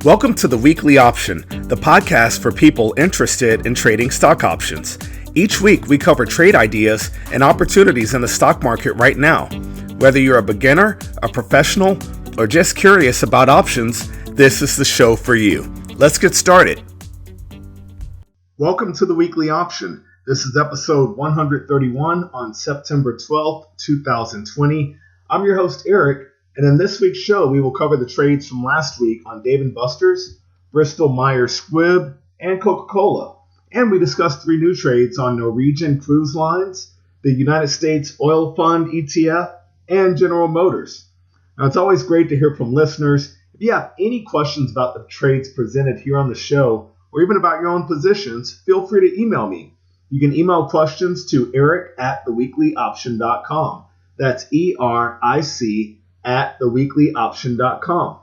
Welcome to the Weekly Option, the podcast for people interested in trading stock options. Each week, we cover trade ideas and opportunities in the stock market right now. Whether you're a beginner, a professional, or just curious about options, this is the show for you. Let's get started. Welcome to the Weekly Option. This is episode 131 on September 12th, 2020. I'm your host, Eric. And in this week's show, we will cover the trades from last week on Dave & Buster's, Bristol-Myers Squibb, and Coca-Cola. And we discussed three new trades on Norwegian Cruise Lines, the United States Oil ETF, and General Motors. Now, it's always great to hear from listeners. If you have any questions about the trades presented here on the show, or even about your own positions, feel free to email me. You can email questions to eric@theweeklyoption.com. That's ERIC@theweeklyoption.com.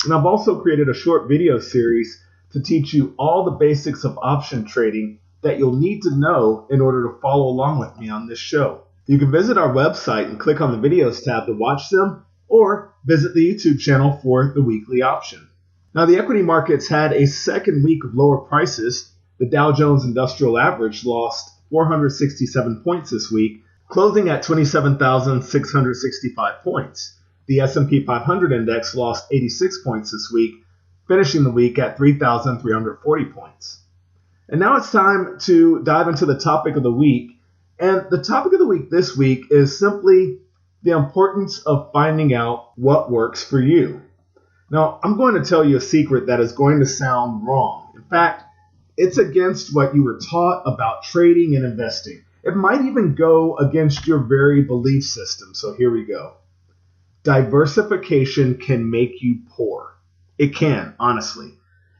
And I've also created a short video series to teach you all the basics of option trading that you'll need to know in order to follow along with me on this show. You can visit our website and click on the videos tab to watch them, or visit the YouTube channel for the Weekly Option. Now, the equity markets had a second week of lower prices. The Dow Jones Industrial Average lost 467 points this week, closing at 27,665 points. The S&P 500 index lost 86 points this week, finishing the week at 3,340 points. And now it's time to dive into the topic of the week. And the topic of the week this week is simply the importance of finding out what works for you. Now, I'm going to tell you a secret that is going to sound wrong. In fact, it's against what you were taught about trading and investing. It might even go against your very belief system. So here we go. Diversification can make you poor. It can, honestly.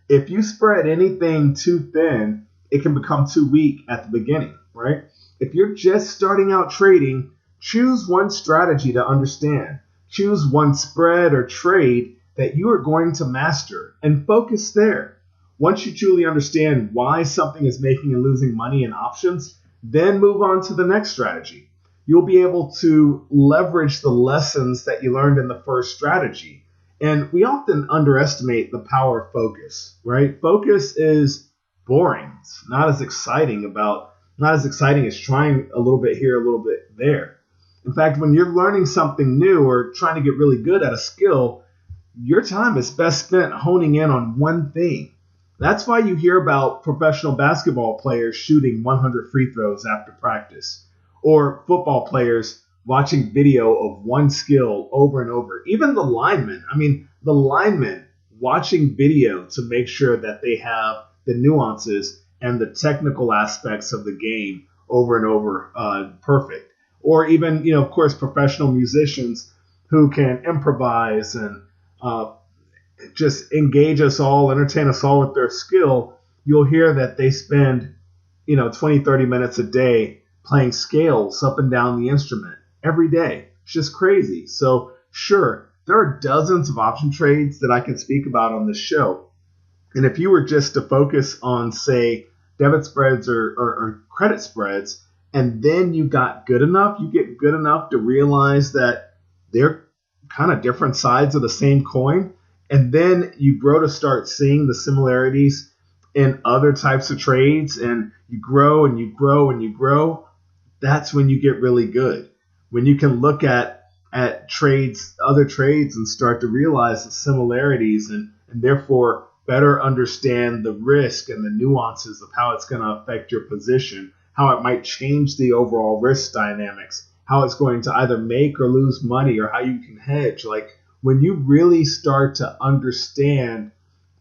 If you spread anything too thin, it can become too weak at the beginning, right? If you're just starting out trading, choose one strategy to understand. Choose one spread or trade that you are going to master and focus there. Once you truly understand why something is making and losing money in options, then move on to the next strategy. You'll be able to leverage the lessons that you learned in the first strategy. And we often underestimate the power of focus, right? Focus is boring. It's not as exciting as trying a little bit here, a little bit there. In fact, when you're learning something new or trying to get really good at a skill, your time is best spent honing in on one thing. That's why you hear about professional basketball players shooting 100 free throws after practice, or football players watching video of one skill over and over. Even the linemen watching video to make sure that they have the nuances and the technical aspects of the game over and over perfect. Or even, of course, professional musicians who can improvise and just engage us all, entertain us all with their skill. You'll hear that they spend, 20, 30 minutes a day playing scales up and down the instrument every day. It's just crazy. So sure, there are dozens of option trades that I can speak about on this show. And if you were just to focus on, say, debit spreads or credit spreads, and then you get good enough to realize that they're kind of different sides of the same coin, and then you grow to start seeing the similarities in other types of trades, and you grow and you grow and you grow, that's when you get really good. When you can look at trades, other trades, and start to realize the similarities and therefore better understand the risk and the nuances of how it's going to affect your position, how it might change the overall risk dynamics, how it's going to either make or lose money, or how you can hedge. Like, when you really start to understand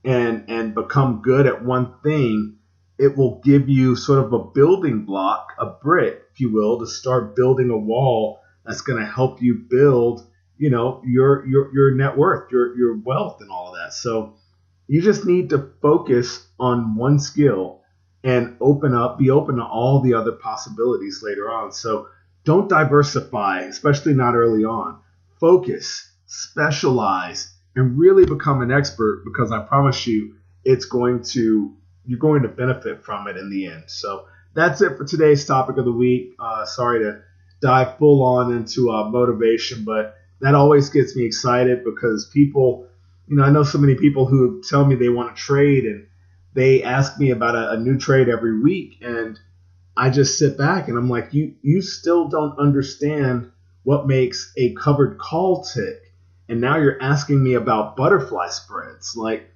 and become good at one thing, it will give you sort of a building block, a brick, if you will, to start building a wall that's going to help you build, your net worth, your wealth, and all of that. So you just need to focus on one skill and be open to all the other possibilities later on. So don't diversify, especially not early on. Focus, specialize, and really become an expert, because I promise you you're going to benefit from it in the end. So that's it for today's topic of the week. Sorry to dive full on into motivation, but that always gets me excited, because people I know so many people who tell me they want to trade, and they ask me about a new trade every week, and I just sit back and I'm like, you still don't understand what makes a covered call tick. And now you're asking me about butterfly spreads. Like,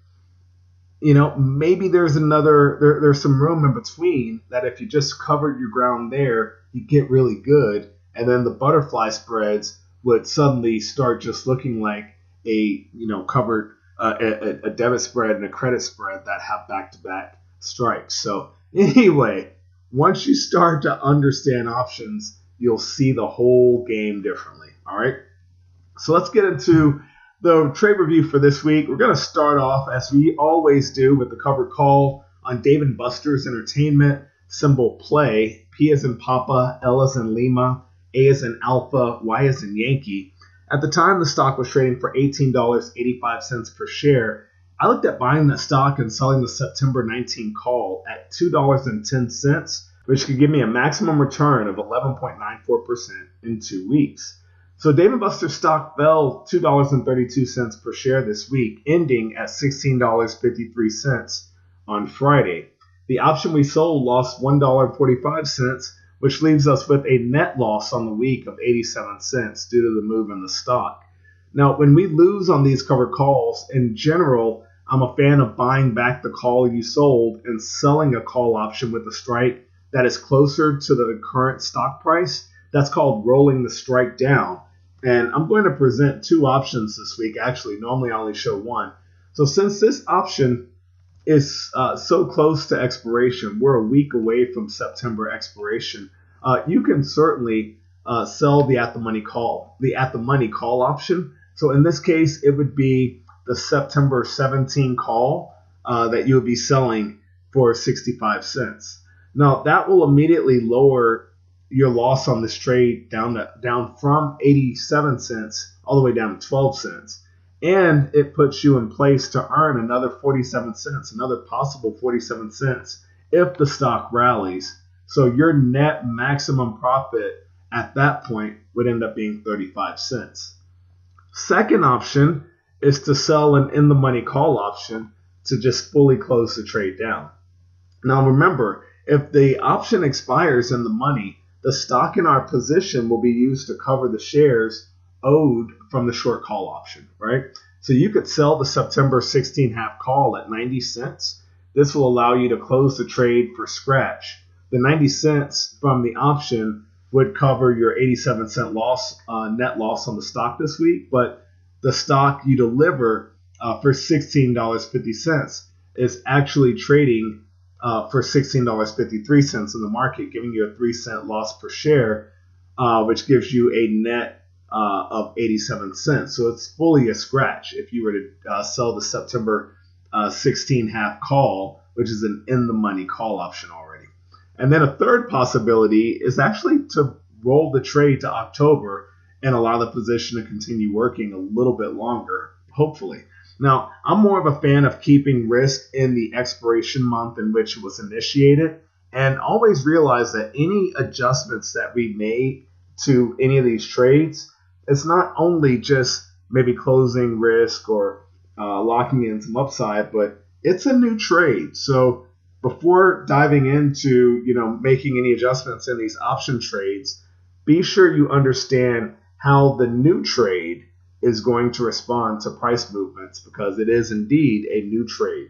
maybe there's there's some room in between that if you just covered your ground there, you get really good. And then the butterfly spreads would suddenly start just looking like a, covered, a debit spread and a credit spread that have back-to-back strikes. So anyway, once you start to understand options, you'll see the whole game differently. All right. So let's get into the trade review for this week. We're going to start off, as we always do, with the covered call on Dave & Buster's Entertainment, symbol play, P as in Papa, L as in Lima, A as in Alpha, Y as in Yankee. At the time, the stock was trading for $18.85 per share. I looked at buying that stock and selling the September 19 call at $2.10, which could give me a maximum return of 11.94% in 2 weeks. So Dave & Buster's stock fell $2.32 per share this week, ending at $16.53 on Friday. The option we sold lost $1.45, which leaves us with a net loss on the week of 87 cents due to the move in the stock. Now, when we lose on these covered calls, in general, I'm a fan of buying back the call you sold and selling a call option with a strike that is closer to the current stock price. That's called rolling the strike down. And I'm going to present two options this week. Actually, normally I only show one. So since this option is so close to expiration, we're a week away from September expiration, you can certainly sell the at-the-money call option. So in this case, it would be the September 17 call that you would be selling for 65 cents. Now, that will immediately lower your loss on this trade down from 87 cents all the way down to 12 cents. And it puts you in place to earn another 47 cents, another possible 47 cents if the stock rallies. So your net maximum profit at that point would end up being 35 cents. Second option is to sell an in-the-money call option to just fully close the trade down. Now remember, if the option expires in the money, the stock in our position will be used to cover the shares owed from the short call option, right? So you could sell the September 16 half call at 90 cents. This will allow you to close the trade for scratch. The 90 cents from the option would cover your 87 cent loss, net loss on the stock this week, but the stock you deliver for $16.50 is actually trading for $16.53 in the market, giving you a 3-cent loss per share, which gives you a net of 87 cents. So it's fully a scratch if you were to sell the September 16 half call, which is an in-the-money call option already. And then a third possibility is actually to roll the trade to October and allow the position to continue working a little bit longer, hopefully. Now, I'm more of a fan of keeping risk in the expiration month in which it was initiated, and always realize that any adjustments that we made to any of these trades, it's not only just maybe closing risk or locking in some upside, but it's a new trade. So before diving into making any adjustments in these option trades, be sure you understand how the new trade is going to respond to price movements, because it is indeed a new trade.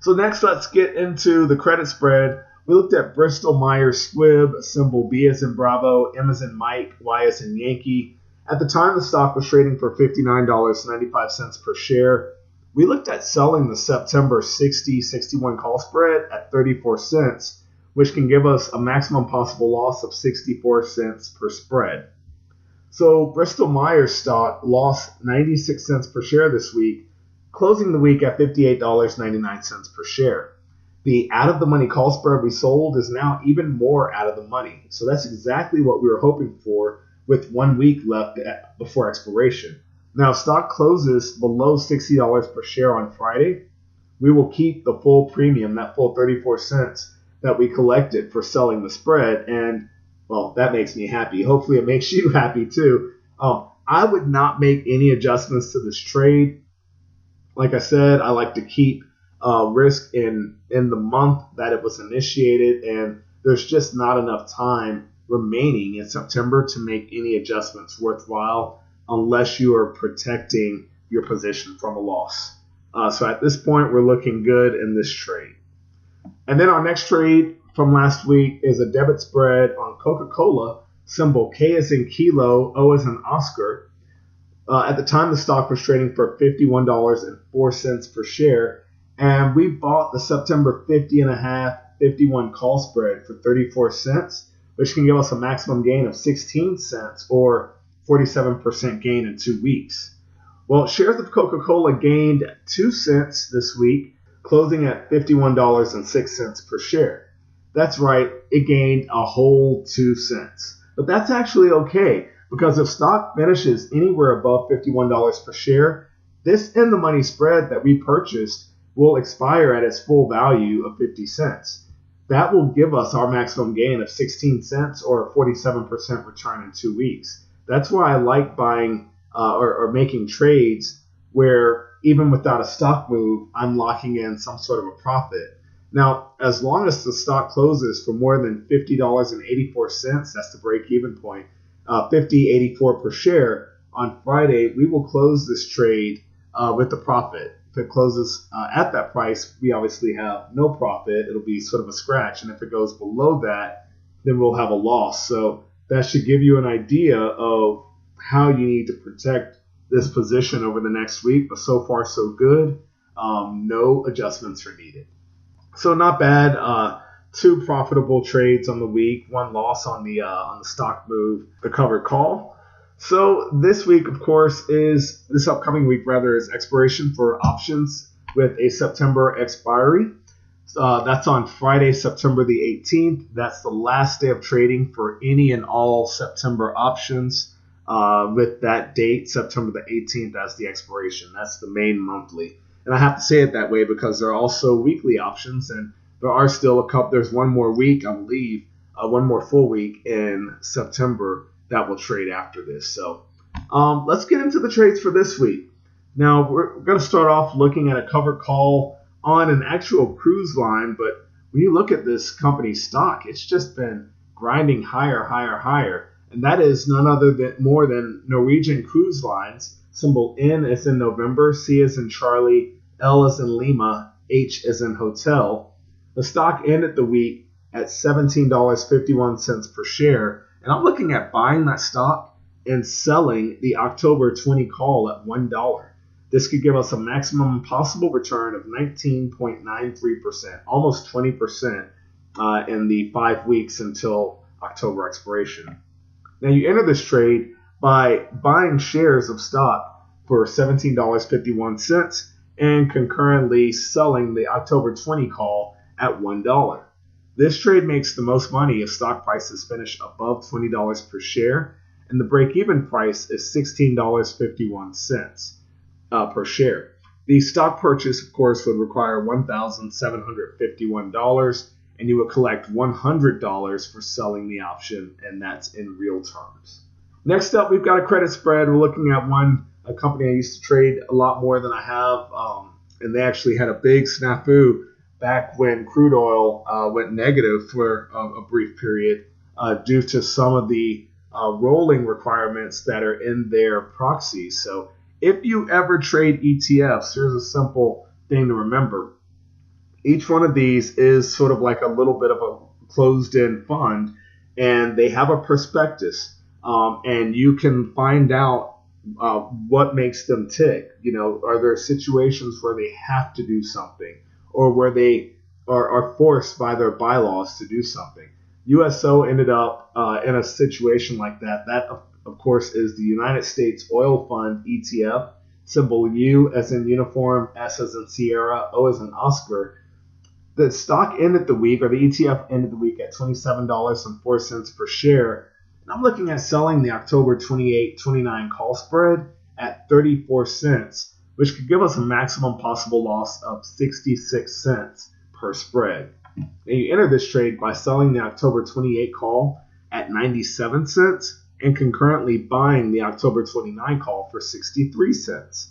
So next, let's get into the credit spread. We looked at Bristol-Myers Squibb, symbol B as in Bravo, M as in Mike, Y as in Yankee. At the time, the stock was trading for $59.95 per share. We looked at selling the September 60-61 call spread at 34 cents, which can give us a maximum possible loss of 64 cents per spread. So Bristol-Myers stock lost 96 cents per share this week, closing the week at $58.99 per share. The out-of-the-money call spread we sold is now even more out of the money. So that's exactly what we were hoping for with 1 week left before expiration. Now, stock closes below $60 per share on Friday. We will keep the full premium, that full 34 cents that we collected for selling the spread, and well, that makes me happy. Hopefully it makes you happy too. I would not make any adjustments to this trade. Like I said, I like to keep risk in the month that it was initiated, and there's just not enough time remaining in September to make any adjustments worthwhile unless you are protecting your position from a loss. So at this point, we're looking good in this trade. And then our next trade from last week is a debit spread on Coca-Cola, symbol K as in kilo, O as in Oscar. At the time, the stock was trading for $51.04 per share, and we bought the September 50.5 51 call spread for 34 cents, which can give us a maximum gain of 16 cents or 47% gain in 2 weeks. Well, shares of Coca-Cola gained 2 cents this week, closing at $51.06 per share. That's right, it gained a whole 2 cents. But that's actually okay, because if stock finishes anywhere above $51 per share, this in-the-money spread that we purchased will expire at its full value of 50 cents. That will give us our maximum gain of 16 cents or a 47% return in 2 weeks. That's why I like buying or making trades where even without a stock move, I'm locking in some sort of a profit. Now, as long as the stock closes for more than $50.84, that's the break-even point, $50.84 per share on Friday, we will close this trade with a profit. If it closes at that price, we obviously have no profit. It'll be sort of a scratch. And if it goes below that, then we'll have a loss. So that should give you an idea of how you need to protect this position over the next week. But so far, so good. No adjustments are needed. So not bad. 2 profitable trades on the week. 1 loss on the stock move, the covered call. So this week, of course, this upcoming week is expiration for options with a September expiry. That's on Friday, September the 18th. That's the last day of trading for any and all September options with that date, September the 18th, as the expiration. That's the main monthly. And I have to say it that way because there are also weekly options, and there are still there's one more week, I believe, one more full week in September that will trade after this. So let's get into the trades for this week. Now, we're going to start off looking at a covered call on an actual cruise line, but when you look at this company's stock, it's just been grinding higher, higher, higher. And that is none other than more than Norwegian Cruise Lines, symbol N as in November, C as in Charlie, L as in Lima, H as in Hotel. The stock ended the week at $17.51 per share. And I'm looking at buying that stock and selling the October 20 call at $1. This could give us a maximum possible return of 19.93%, almost 20% in the 5 weeks until October expiration. Now, you enter this trade by buying shares of stock for $17.51 and concurrently selling the October 20 call at $1. This trade makes the most money if stock prices finish above $20 per share, and the break-even price is $16.51 per share. The stock purchase, of course, would require $1,751, and you would collect $100 for selling the option, and that's in real terms. Next up, we've got a credit spread. We're looking at a company I used to trade a lot more than I have, and they actually had a big snafu back when crude oil went negative for a brief period due to some of the rolling requirements that are in their proxies. So if you ever trade ETFs, here's a simple thing to remember. Each one of these is sort of like a little bit of a closed-in fund, and they have a prospectus, and you can find out what makes them tick. Are there situations where they have to do something, or where they are forced by their bylaws to do something? USO ended up in a situation like that. That, of course, is the United States Oil Fund ETF, symbol U as in uniform, S as in Sierra, O as in Oscar. The stock ended the week, or the ETF ended the week at $27.04 per share. And I'm looking at selling the October 28-29 call spread at 34 cents, which could give us a maximum possible loss of 66 cents per spread. And you enter this trade by selling the October 28 call at 97 cents and concurrently buying the October 29 call for 63 cents.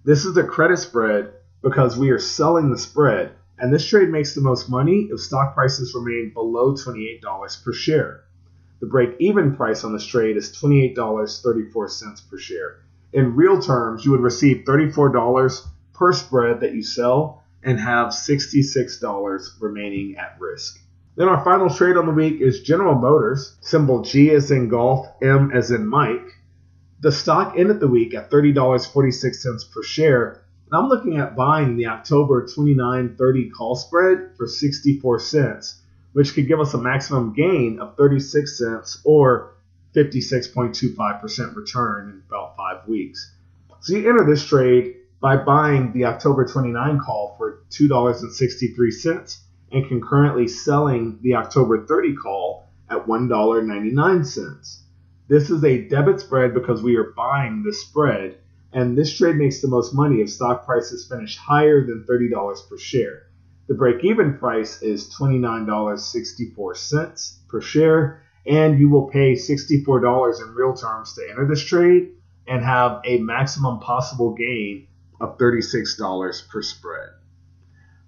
This is a credit spread because we are selling the spread, and this trade makes the most money if stock prices remain below $28 per share. The break-even price on this trade is $28.34 per share. In real terms, you would receive $34 per spread that you sell and have $66 remaining at risk. Then our final trade on the week is General Motors, symbol G as in golf, M as in Mike. The stock ended the week at $30.46 per share, and I'm looking at buying the October 29-30 call spread for 64 cents, which could give us a maximum gain of 36 cents or 56.25% return in about 5 weeks. So you enter this trade by buying the October 29 call for $2.63 and concurrently selling the October 30 call at $1.99. This is a debit spread because we are buying the spread, and this trade makes the most money if stock prices finish higher than $30 per share. The break-even price is $29.64 per share, and you will pay $64 in real terms to enter this trade and have a maximum possible gain of $36 per spread.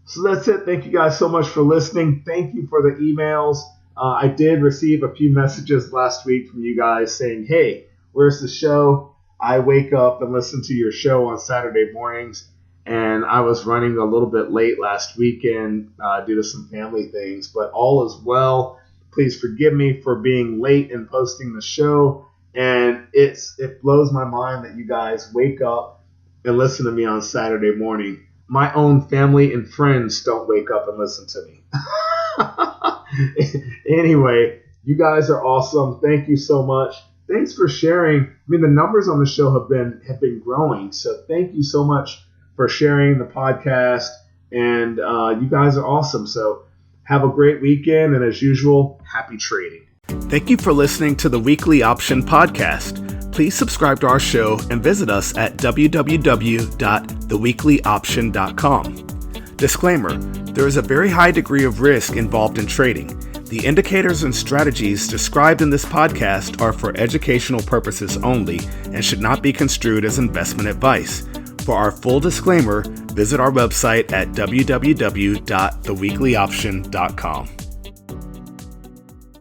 So that's it. Thank you guys so much for listening. Thank you for the emails. I did receive a few messages last week from you guys saying, hey, where's the show? I wake up and listen to your show on Saturday mornings, and I was running a little bit late last weekend due to some family things, but all is well. Please forgive me for being late in posting the show, and it blows my mind that you guys wake up and listen to me on Saturday morning. My own family and friends don't wake up and listen to me. Anyway, you guys are awesome. Thank you so much. Thanks for sharing. I mean, the numbers on the show have been growing, so thank you so much for sharing the podcast, and you guys are awesome. So have a great weekend, and as usual, happy trading. Thank you for listening to the Weekly Option Podcast. Please subscribe to our show and visit us at www.theweeklyoption.com. Disclaimer: there is a very high degree of risk involved in trading. The indicators and strategies described in this podcast are for educational purposes only and should not be construed as investment advice. For our full disclaimer, visit our website at www.theweeklyoption.com.